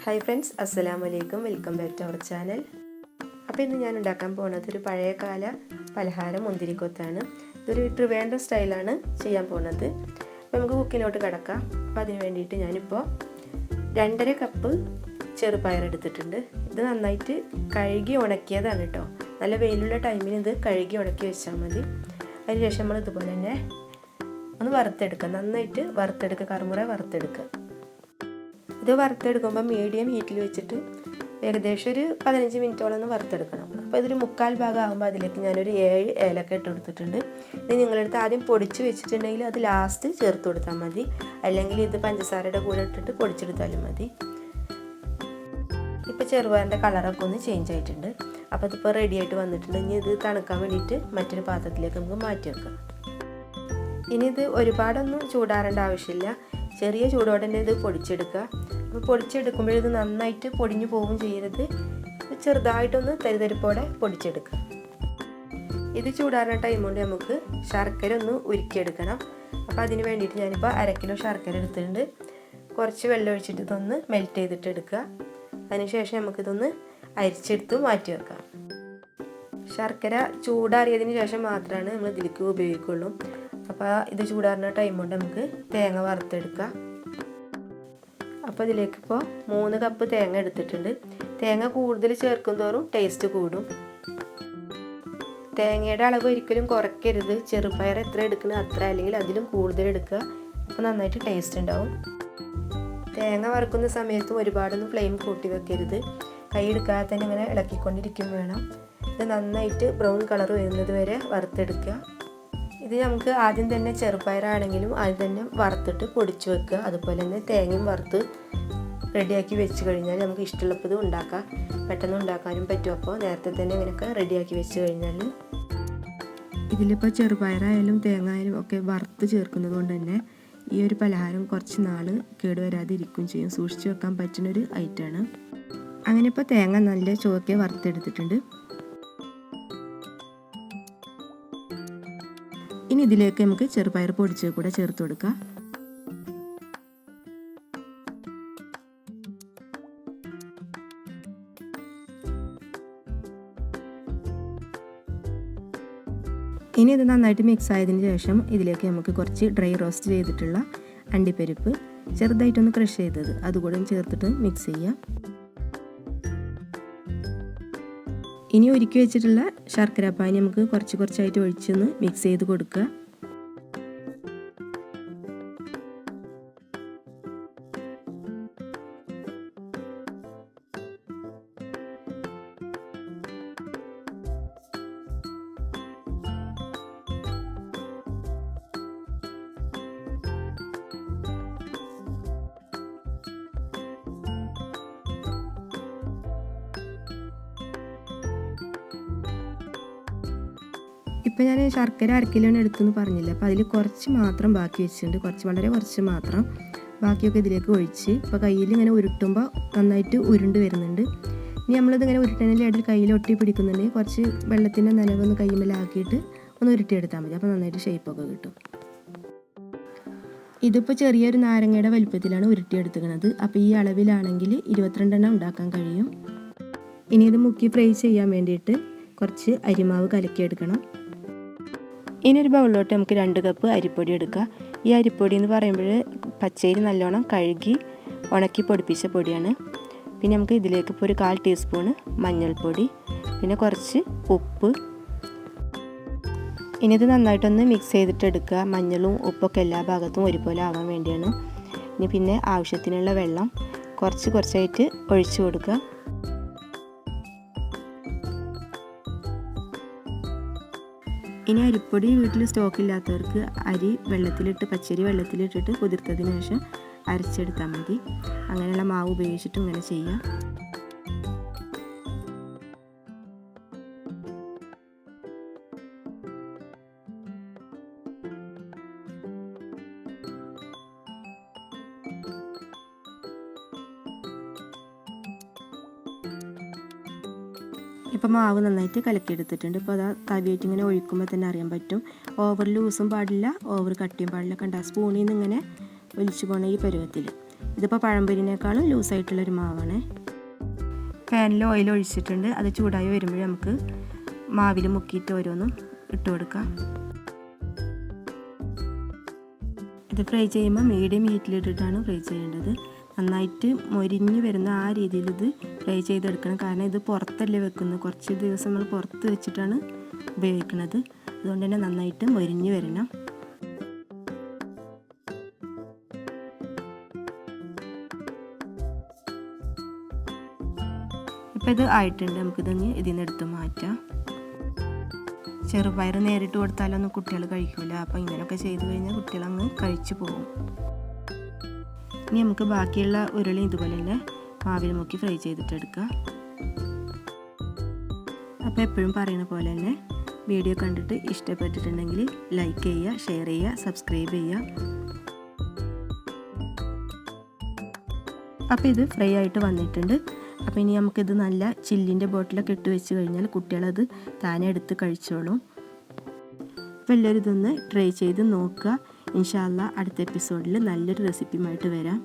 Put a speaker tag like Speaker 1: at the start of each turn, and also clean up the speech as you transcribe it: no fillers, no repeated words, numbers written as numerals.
Speaker 1: Hi friends, അസ്സലാമു അലൈക്കും. Welcome back to our channel. അപ്പോൾ ഇന്ന് ഞാൻ ഉണ്ടാക്കാൻ പോകുന്നത് ഒരു പഴയകാല പലഹാരം മുന്തിരിക്കൊത്താണ്. ഇതൊരു ട്രിവാൻഡ്രം സ്റ്റൈലാണ് ചെയ്യാൻ പോകുന്നത്. അപ്പോൾ നമുക്ക് കുക്കിലോട്ട് കിടക്കാം. അപ്പോൾ അതിന് വേണ്ടിയിട്ട് ഞാനിപ്പോൾ 2.5 കപ്പ് ചെറുപയർ എടുത്തിട്ടുണ്ട്. ഇത് നന്നായിട്ട് കഴുകി ഉണക്കിയതാണ് കേട്ടോ. നല്ല വെയിലുള്ള ടൈമിന് ഇത് കഴുകി ഉണക്കി വെച്ചാൽ മതി. അതിനുശേഷം നമ്മൾ ഇതുപോലെ തന്നെ ഒന്ന് വറുത്തെടുക്കുക. നന്നായിട്ട് വറുത്തെടുക്കുക, കറുമുറ വറുത്തെടുക്കുക. ഇത് വറുത്തെടുക്കുമ്പോൾ മീഡിയം ഹീറ്റിൽ വെച്ചിട്ട് ഏകദേശം ഒരു 15 മിനിറ്റോളം ഒന്ന് വറുത്തെടുക്കണം. അപ്പോൾ ഇതൊരു 1/4 ഭാഗം ആകുമ്പോൾ അതിലേക്ക് ഞാനൊരു 7 ഏലക്ക ഇട്ട് കൊടുത്തിട്ടുണ്ട്. ഇത് നിങ്ങളടുത്ത് ആദ്യം പൊടിച്ച് വെച്ചിട്ടുണ്ടെങ്കിൽ അത് ലാസ്റ്റ് ചേർത്ത് കൊടുത്താൽ മതി. അല്ലെങ്കിൽ ഇത് പഞ്ചസാരയുടെ കൂടെ ഇട്ടിട്ട് പൊടിച്ചെടുത്താലും മതി. ഇപ്പോൾ ചെറുപയറിൻ്റെ കളറൊക്കെ ഒന്ന് ചേഞ്ച് ആയിട്ടുണ്ട്. അപ്പോൾ ഇതിപ്പോൾ റെഡി ആയിട്ട് വന്നിട്ടുണ്ട്. ഇനി ഇത് തണുക്കാൻ വേണ്ടിയിട്ട് മറ്റൊരു പാത്രത്തിലേക്ക് നമുക്ക് മാറ്റി വെക്കാം. ഇനി ഇത് ഒരുപാടൊന്നും ചൂടാറേണ്ട ആവശ്യമില്ല. ചെറിയ ചൂടോടെ തന്നെ ഇത് പൊടിച്ചെടുക്കുക. അപ്പോൾ പൊടിച്ചെടുക്കുമ്പോൾ ഇത് നന്നായിട്ട് പൊടിഞ്ഞു പോവുകയും ചെയ്യരുത്. ചെറുതായിട്ടൊന്ന് തരിതരിപ്പോടെ പൊടിച്ചെടുക്കുക. ഇത് ചൂടാറുന്ന ടൈം കൊണ്ട് നമുക്ക് ശർക്കര ഒന്ന് ഉരുക്കിയെടുക്കണം. അപ്പോൾ അതിന് വേണ്ടിയിട്ട് ഞാനിപ്പോൾ 1/2 കിലോ ശർക്കര എടുത്തിട്ടുണ്ട്. കുറച്ച് വെള്ളം ഒഴിച്ചിട്ട് ഇതൊന്ന് മെൽറ്റ് ചെയ്തിട്ട് എടുക്കുക. അതിനുശേഷം നമുക്കിതൊന്ന് അരിച്ചെടുത്ത് മാറ്റി വെക്കാം. ശർക്കര ചൂടാറിയതിന് ശേഷം മാത്രമാണ് നമ്മൾ ഇതിലേക്ക് ഉപയോഗിക്കുള്ളൂ. അപ്പോൾ ഇത് ചൂടാറുന്ന ടൈം കൊണ്ട് നമുക്ക് തേങ്ങ വറുത്തെടുക്കാം. അപ്പോൾ ഇതിലേക്കിപ്പോൾ 3 കപ്പ് തേങ്ങ എടുത്തിട്ടുണ്ട്. തേങ്ങ കൂടുതൽ ചേർക്കും തോറും ടേസ്റ്റ് കൂടും. തേങ്ങയുടെ അളവ് ഒരിക്കലും കുറയ്ക്കരുത്. ചെറുപയർ എത്ര എടുക്കുന്നത് അത്ര, അല്ലെങ്കിൽ അതിലും കൂടുതൽ എടുക്കുക. അപ്പോൾ നന്നായിട്ട് ടേസ്റ്റ് ഉണ്ടാവും. തേങ്ങ വറുക്കുന്ന സമയത്തും ഒരുപാടൊന്നും ഫ്ലെയിം കൂട്ടി വെക്കരുത്. കൈ എടുക്കാതെ തന്നെ ഇങ്ങനെ ഇളക്കിക്കൊണ്ടിരിക്കും വേണം. ഇത് നന്നായിട്ട് ബ്രൗൺ കളർ വരുന്നത് വരെ വറുത്തെടുക്കുക. ഇത് നമുക്ക് ആദ്യം തന്നെ ചെറുപയറാണെങ്കിലും ആദ്യം തന്നെ വറുത്തിട്ട് പൊടിച്ച് വെക്കുക. അതുപോലെ തന്നെ തേങ്ങയും വറുത്ത് റെഡിയാക്കി വെച്ച് കഴിഞ്ഞാൽ നമുക്ക് ഇഷ്ടമുള്ളപ്പോൾ ഇത് ഉണ്ടാക്കാം. പെട്ടെന്ന് ഉണ്ടാക്കാനും പറ്റും. അപ്പോൾ നേരത്തെ തന്നെ ഇങ്ങനെയൊക്കെ റെഡിയാക്കി വെച്ച് കഴിഞ്ഞാൽ ഇതിലിപ്പോൾ ചെറുപയറായാലും തേങ്ങ ആയാലും ഒക്കെ വറുത്ത് ചേർക്കുന്നത് കൊണ്ട് തന്നെ ഈ ഒരു പലഹാരം കുറച്ച് നാൾ കേടുവരാതെ ഇരിക്കുകയും ചെയ്യും. സൂക്ഷിച്ച് വെക്കാൻ പറ്റുന്നൊരു ഐറ്റമാണ്. അങ്ങനെ ഇപ്പോൾ തേങ്ങ നല്ല ചുവക്കെ വറുത്തെടുത്തിട്ടുണ്ട്. ഇനി ഇതിലേക്ക് നമുക്ക് ചെറുപയർ പൊടിച്ച് കൂടെ ചേർത്ത് കൊടുക്കാം. ഇനി ഇത് നന്നായിട്ട് മിക്സ് ആയതിനു ശേഷം ഇതിലേക്ക് നമുക്ക് കുറച്ച് ഡ്രൈ റോസ്റ്റ് ചെയ്തിട്ടുള്ള അണ്ടിപ്പരിപ്പ് ചെറുതായിട്ടൊന്ന് ക്രഷ് ചെയ്തത് അതുകൂടെ ചേർത്തിട്ട് മിക്സ് ചെയ്യാം. ഇനി ഒരുക്കി വെച്ചിട്ടുള്ള ശർക്കര പാനി നമുക്ക് കുറച്ചായിട്ട് ഒഴിച്ചൊന്ന് മിക്സ് ചെയ്ത് കൊടുക്കുക. ഇപ്പോൾ ഞാൻ ശർക്കര 1/2 കിലോന് എടുത്തെന്ന് പറഞ്ഞില്ല. അപ്പോൾ അതിൽ കുറച്ച് മാത്രം ബാക്കി വെച്ചിട്ടുണ്ട്. വളരെ കുറച്ച് മാത്രം. ബാക്കിയൊക്കെ ഇതിലേക്ക് ഒഴിച്ച് ഇപ്പോൾ കയ്യിൽ ഇങ്ങനെ ഉരുട്ടുമ്പോൾ നന്നായിട്ട് ഉരുണ്ട് വരുന്നുണ്ട്. ഇനി നമ്മളിതിങ്ങനെ ഉരുട്ടണതിൽ കയ്യിൽ ഒട്ടി പിടിക്കുന്നുണ്ടെങ്കിൽ കുറച്ച് വെള്ളത്തിൻ്റെ നനവൊന്ന് കൈമേലാക്കിയിട്ട് ഒന്ന് ഉരുട്ടിയെടുത്താൽ മതി. അപ്പോൾ നന്നായിട്ട് ഷേപ്പൊക്കെ കിട്ടും. ഇതിപ്പോൾ ചെറിയൊരു നാരങ്ങയുടെ വലുപ്പത്തിലാണ് ഉരുട്ടിയെടുക്കുന്നത്. അപ്പോൾ ഈ അളവിലാണെങ്കിൽ 22 എണ്ണം ഉണ്ടാക്കാൻ കഴിയും. ഇനി ഇത് മുക്കി ഫ്രൈ ചെയ്യാൻ വേണ്ടിയിട്ട് കുറച്ച് അരിമാവ് കലക്കിയെടുക്കണം. ഇനി ഒരു ബൗളിലോട്ട് നമുക്ക് 2 കപ്പ് അരിപ്പൊടി എടുക്കുക. ഈ അരിപ്പൊടി എന്ന് പറയുമ്പോൾ പച്ചരി നല്ലോണം കഴുകി ഉണക്കി പൊടിപ്പിച്ച പൊടിയാണ്. പിന്നെ നമുക്ക് ഇതിലേക്ക് ഇപ്പോൾ ഒരു 1/4 ടീസ്പൂണ് മഞ്ഞൾപ്പൊടി, പിന്നെ കുറച്ച് ഉപ്പ്. ഇനി ഇത് നന്നായിട്ടൊന്ന് മിക്സ് ചെയ്തിട്ട് എടുക്കുക. മഞ്ഞളും ഉപ്പൊക്കെ എല്ലാ ഭാഗത്തും ഒരുപോലെ ആവാൻ വേണ്ടിയാണ്. ഇനി പിന്നെ ആവശ്യത്തിനുള്ള വെള്ളം കുറച്ചായിട്ട് ഒഴിച്ചു കൊടുക്കുക. ഇനി അരിപ്പൊടി വീട്ടിൽ സ്റ്റോക്ക് ഇല്ലാത്തവർക്ക് പച്ചരി വെള്ളത്തിലിട്ടിട്ട് കുതിർത്തതിന് ശേഷം അരച്ചെടുത്താൽ മതി. അങ്ങനെയുള്ള മാവ് ഉപയോഗിച്ചിട്ടും ഇങ്ങനെ ചെയ്യാം. ഇപ്പോൾ മാവ് നന്നായിട്ട് കലക്കിയെടുത്തിട്ടുണ്ട്. ഇപ്പോൾ അതാ തവിയായിട്ട് ഇങ്ങനെ ഒഴിക്കുമ്പോൾ തന്നെ അറിയാൻ പറ്റും. ഓവർ ലൂസും പാടില്ല, ഓവർ കട്ടിയും പാടില്ല. കണ്ട സ്പൂണിൽ നിന്ന് ഇങ്ങനെ ഒലിച്ചു പോകണ ഈ പരുവത്തിൽ. ഇതിപ്പോൾ പഴംപൊരിനേക്കാളും ലൂസായിട്ടുള്ളൊരു മാവാണ്. പാനിൽ ഓയിൽ ഒഴിച്ചിട്ടുണ്ട്. അത് ചൂടായി വരുമ്പോൾ നമുക്ക് മാവിൽ മുക്കിയിട്ട് ഓരോന്നും ഇട്ട് കൊടുക്കാം. ഇത് ഫ്രൈ ചെയ്യുമ്പോൾ മീഡിയം ഹീറ്റിലിട്ടിട്ടാണ് ഫ്രൈ ചെയ്യേണ്ടത്. നന്നായിട്ട് മൊരിഞ്ഞ് വരുന്ന ആ രീതിയിൽ ഇത് ഫ്രൈ ചെയ്തെടുക്കണം. കാരണം ഇത് പുറത്തല്ലേ വെക്കുന്നത്, കുറച്ച് ദിവസം നമ്മൾ പുറത്ത് വെച്ചിട്ടാണ് ഉപയോഗിക്കുന്നത്. അതുകൊണ്ട് തന്നെ നന്നായിട്ട് മൊരിഞ്ഞ് വരണം. ഇപ്പോൾ ഇത് ആയിട്ടുണ്ട്. നമുക്കിതൊന്ന് ഇതിൽ നിന്ന് എടുത്ത് മാറ്റാം. ചെറുപയർ നേരിട്ട് കൊടുത്താലൊന്നും കുട്ടികൾ കഴിക്കില്ല. അപ്പോൾ ഇങ്ങനെയൊക്കെ ചെയ്ത് കഴിഞ്ഞാൽ കുട്ടികളങ്ങ് കഴിച്ചു പോകും. ഇനി നമുക്ക് ബാക്കിയുള്ള ഉരുളി ഇതുപോലെ തന്നെ മാവിൽ മുക്കി ഫ്രൈ ചെയ്തിട്ടെടുക്കാം. അപ്പോൾ എപ്പോഴും പറയുന്ന പോലെ തന്നെ വീഡിയോ കണ്ടിട്ട് ഇഷ്ടപ്പെട്ടിട്ടുണ്ടെങ്കിൽ ലൈക്ക് ചെയ്യുക, ഷെയർ ചെയ്യുക, സബ്സ്ക്രൈബ് ചെയ്യുക. അപ്പോൾ ഇത് ഫ്രൈ ആയിട്ട് വന്നിട്ടുണ്ട്. അപ്പോൾ ഇനി നമുക്കിത് നല്ല ചില്ലിൻ്റെ ബോട്ടിലൊക്കെ ഇട്ട് വെച്ച് കഴിഞ്ഞാൽ കുട്ടികളത് താനെ എടുത്ത് കഴിച്ചോളും. അപ്പോൾ എല്ലാവരും ഇതൊന്ന് ട്രൈ ചെയ്ത് നോക്കുക. ഇൻഷാ അല്ലാഹ് അടുത്ത എപ്പിസോഡിൽ നല്ലൊരു റെസിപ്പിയുമായിട്ട് വരാം.